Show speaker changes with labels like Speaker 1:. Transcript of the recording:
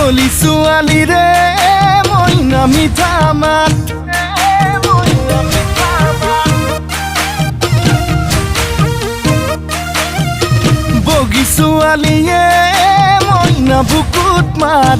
Speaker 1: কলি ছোৱালী ৰে মইনা মিঠা মাত বগী ছোৱালীয়ে মইনা বুকুত মাত